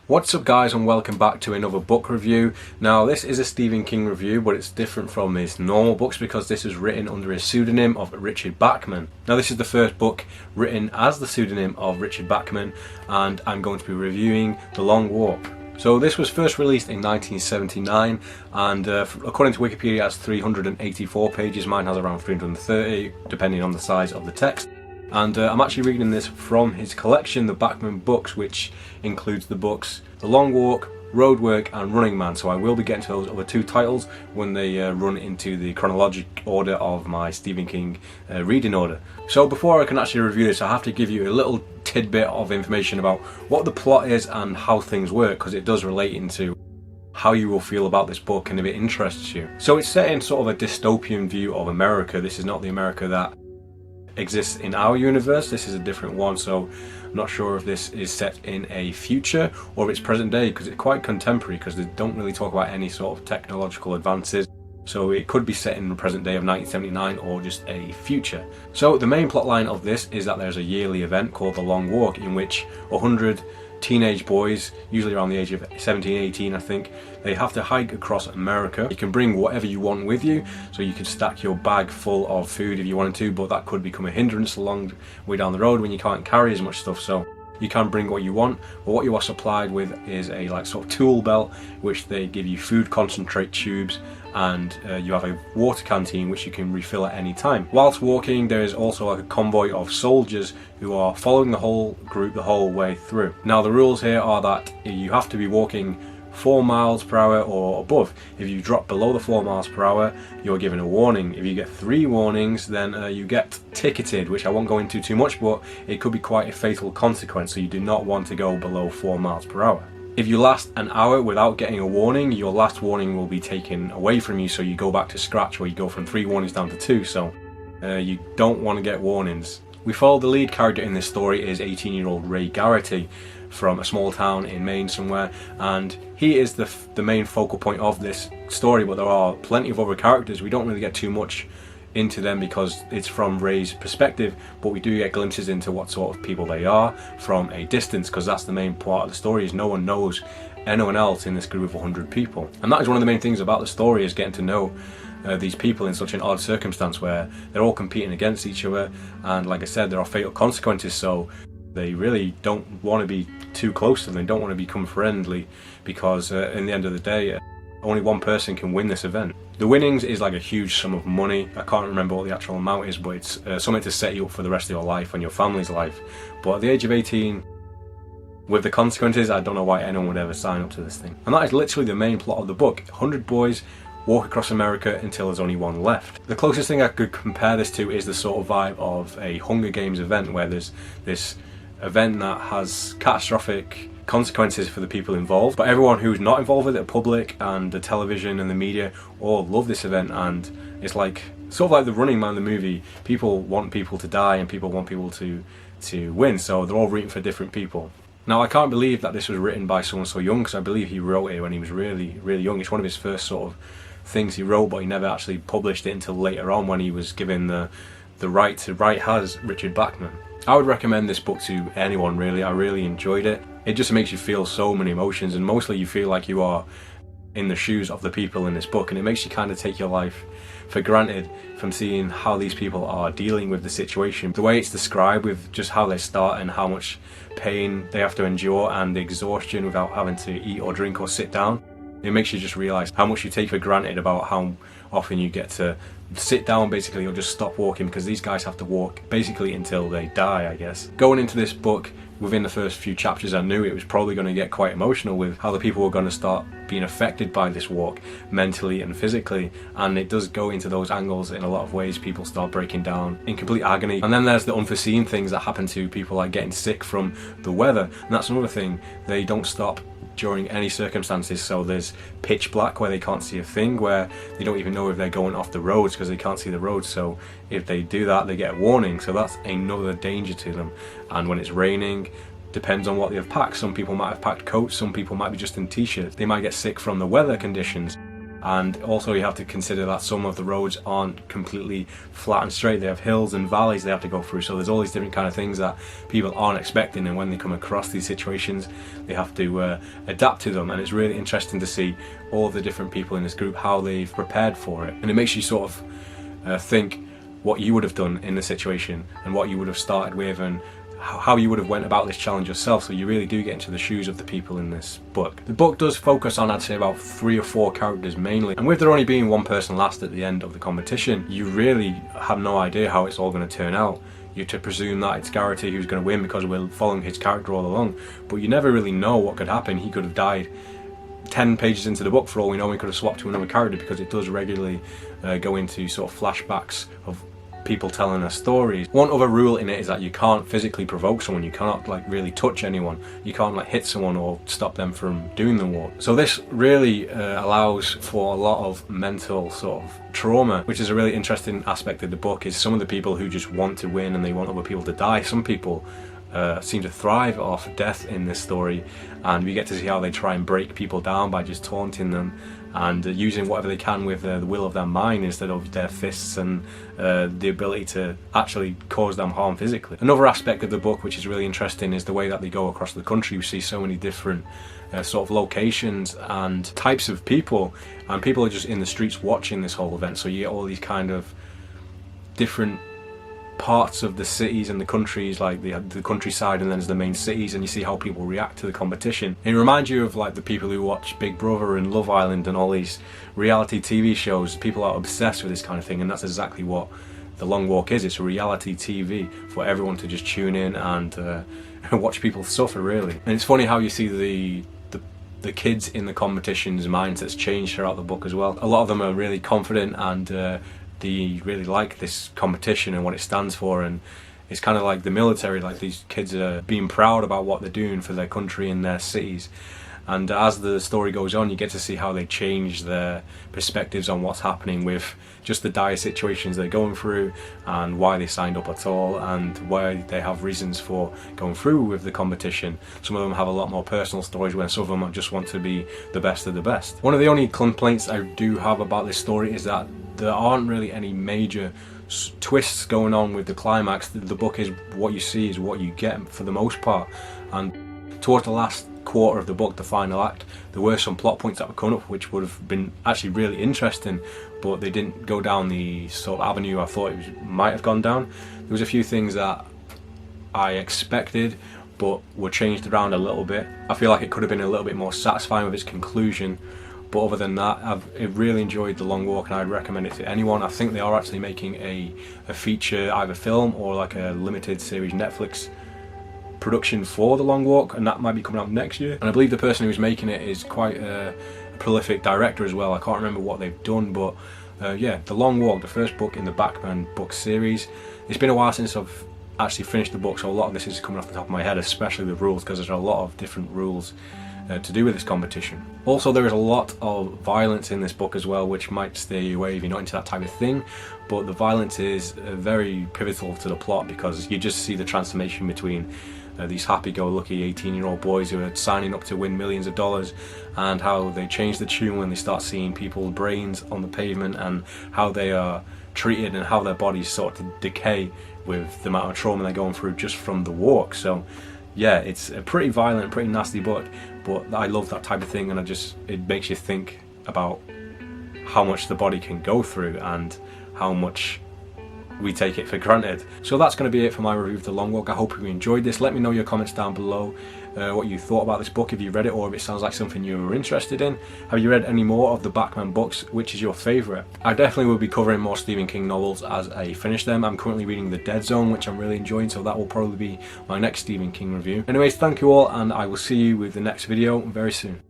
What's up guys, and welcome back to another book review. Now this is a Stephen King review, but it's different from his normal books because this is written under a pseudonym of Richard Bachman. Now this is the first book written as the pseudonym of Richard Bachman, and I'm going to be reviewing The Long Walk. So this was first released in 1979, and according to Wikipedia it has 384 pages, mine has around 330 depending on the size of the text. And I'm actually reading this from his collection, the Bachman books, which includes the books The Long Walk, Roadwork and Running Man. So I will be getting to those other two titles when they run into the chronological order of my Stephen King reading order. So before I can actually review this, I have to give you a little tidbit of information about what the plot is and how things work, because it does relate into how you will feel about this book and if it interests you. So it's set in sort of a dystopian view of America. This is not the America that exists in our universe. This is a different one, so I'm not sure if this is set in a future or if it's present day, because it's quite contemporary, because they don't really talk about any sort of technological advances. So it could be set in the present day of 1979 or just a future. So the main plot line of this is that there's a yearly event called The Long Walk, in which 100 teenage boys, usually around the age of 17, 18 I think, they have to hike across America. You can bring whatever you want with you, so you could stack your bag full of food if you wanted to, but that could become a hindrance along the way down the road when you can't carry as much stuff. So you can bring what you want, but what you are supplied with is a sort of tool belt, which they give you food concentrate tubes, and you have a water canteen which you can refill at any time. Whilst walking, there is also a convoy of soldiers who are following the whole group the whole way through. Now the rules here are that you have to be walking 4 miles per hour or above. If you drop below the 4 miles per hour, you're given a warning. If you get 3 warnings, then you get ticketed, which I won't go into too much, but it could be quite a fatal consequence, so you do not want to go below 4 miles per hour. If you last an hour without getting a warning, your last warning will be taken away from you, so you go back to scratch, where you go from 3 warnings down to 2, so you don't want to get warnings. We follow the lead character in this story is 18-year-old Ray Garrity from a small town in Maine somewhere, and he is the main focal point of this story, but there are plenty of other characters. We don't really get too much into them because it's from Ray's perspective, but we do get glimpses into what sort of people they are from a distance, because that's the main part of the story, is no one knows anyone else in this group of 100 people. And that is one of the main things about the story, is getting to know these people in such an odd circumstance where they're all competing against each other, and like I said, there are fatal consequences, so they really don't want to be too close to them. They don't want to become friendly, because in the end of the day, only one person can win this event. The winnings is like a huge sum of money. I can't remember what the actual amount is, but it's something to set you up for the rest of your life and your family's life. But at the age of 18, with the consequences, I don't know why anyone would ever sign up to this thing. And that is literally the main plot of the book. 100 boys walk across America until there's only one left. The closest thing I could compare this to is the sort of vibe of a Hunger Games event, where there's this event that has catastrophic consequences for the people involved, but everyone who's not involved with it, the public and the television and the media, all love this event. And it's like sort of like the Running Man, the movie. People want people to die and people want people to win, so they're all rooting for different people. Now I can't believe that this was written by someone so young, because I believe he wrote it when he was really young. It's one of his first sort of things he wrote, but he never actually published it until later on, when he was given the right to write as Richard Bachman. I would recommend this book to anyone, really. I really enjoyed it. It just makes you feel so many emotions, and mostly you feel like you are in the shoes of the people in this book, and it makes you kind of take your life for granted from seeing how these people are dealing with the situation. The way it's described, with just how they start and how much pain they have to endure and the exhaustion without having to eat or drink or sit down, it makes you just realise how much you take for granted about how often you get to sit down basically, or just stop walking, because these guys have to walk basically until they die, I guess. Going into this book, within the first few chapters I knew it was probably going to get quite emotional with how the people were going to start being affected by this walk mentally and physically, and it does go into those angles in a lot of ways. People start breaking down in complete agony, and then there's the unforeseen things that happen to people, like getting sick from the weather, and that's another thing. They don't stop during any circumstances, so there's pitch black where they can't see a thing, where they don't even know if they're going off the roads because they can't see the roads, so if they do that they get a warning, so that's another danger to them. And when it's raining, depends on what they've packed. Some people might have packed coats, some people might be just in t-shirts. They might get sick from the weather conditions. And also you have to consider that some of the roads aren't completely flat and straight. They have hills and valleys they have to go through, so there's all these different kind of things that people aren't expecting, and when they come across these situations they have to adapt to them. And it's really interesting to see all the different people in this group, how they've prepared for it, and it makes you sort of think what you would have done in the situation and what you would have started with and how you would have went about this challenge yourself, so you really do get into the shoes of the people in this book. The book does focus on, I'd say, about 3 or 4 characters mainly, and with there only being one person last at the end of the competition, you really have no idea how it's all going to turn out. You're to presume that it's Garrity who's going to win because we're following his character all along, but you never really know what could happen. He could have died 10 pages into the book for all we know. He could have swapped to another character, because it does regularly go into sort of flashbacks of people telling us stories. One other rule in it is that you can't physically provoke someone. You cannot like really touch anyone. You can't like hit someone or stop them from doing the walk. So this really allows for a lot of mental sort of trauma, which is a really interesting aspect of the book. Is some of the people who just want to win and they want other people to die. Some people seem to thrive off death in this story, and we get to see how they try and break people down by just taunting them and using whatever they can with the will of their mind instead of their fists and the ability to actually cause them harm physically. Another aspect of the book which is really interesting is the way that they go across the country. We see so many different sort of locations and types of people, and people are just in the streets watching this whole event, so you get all these kind of different parts of the cities and the countries, like the countryside, and then there's the main cities, and you see how people react to the competition. It reminds you of like the people who watch Big Brother and Love Island and all these reality TV shows. People are obsessed with this kind of thing, and that's exactly what The Long Walk is. It's a reality TV for everyone to just tune in and watch people suffer, really. And it's funny how you see the kids in the competition's mindsets change throughout the book as well. A lot of them are really confident and they really like this competition and what it stands for, and it's kind of like the military. Like, these kids are being proud about what they're doing for their country and their cities. And as the story goes on, you get to see how they change their perspectives on what's happening with just the dire situations they're going through, and why they signed up at all, and why they have reasons for going through with the competition. Some of them have a lot more personal stories, where some of them just want to be the best of the best. One of the only complaints I do have about this story is that there aren't really any major twists going on with the climax. The book is what you see is what you get for the most part, and towards the last quarter of the book, the final act, there were some plot points that were coming up which would have been actually really interesting, but they didn't go down the sort of avenue I thought it might have gone down. There was a few things that I expected but were changed around a little bit. I feel like it could have been a little bit more satisfying with its conclusion. But other than that, I've really enjoyed The Long Walk, and I'd recommend it to anyone. I think they are actually making a feature, either film or like a limited series Netflix production for The Long Walk, and that might be coming out next year. And I believe the person who's making it is quite a prolific director as well. I can't remember what they've done, but yeah, The Long Walk, the first book in the Bachman book series. It's been a while since I've actually finished the book, so a lot of this is coming off the top of my head, especially the rules, because there's a lot of different rules to do with this competition. Also, there is a lot of violence in this book as well, which might steer you away if you're not into that type of thing, but the violence is very pivotal to the plot, because you just see the transformation between these happy-go-lucky 18-year-old boys who are signing up to win millions of dollars, and how they change the tune when they start seeing people's brains on the pavement, and how they are treated and how their bodies sort of decay with the amount of trauma they're going through just from the walk. So yeah, it's a pretty violent, pretty nasty book, but I love that type of thing, and it makes you think about how much the body can go through and how much we take it for granted. So that's going to be it for my review of The Long Walk. I hope you enjoyed this. Let me know your comments down below, what you thought about this book, if you read it, or if it sounds like something you were interested in. Have you read any more of the Bachman books? Which is your favourite? I definitely will be covering more Stephen King novels as I finish them. I'm currently reading The Dead Zone, which I'm really enjoying, so that will probably be my next Stephen King review. Anyways, thank you all, and I will see you with the next video very soon.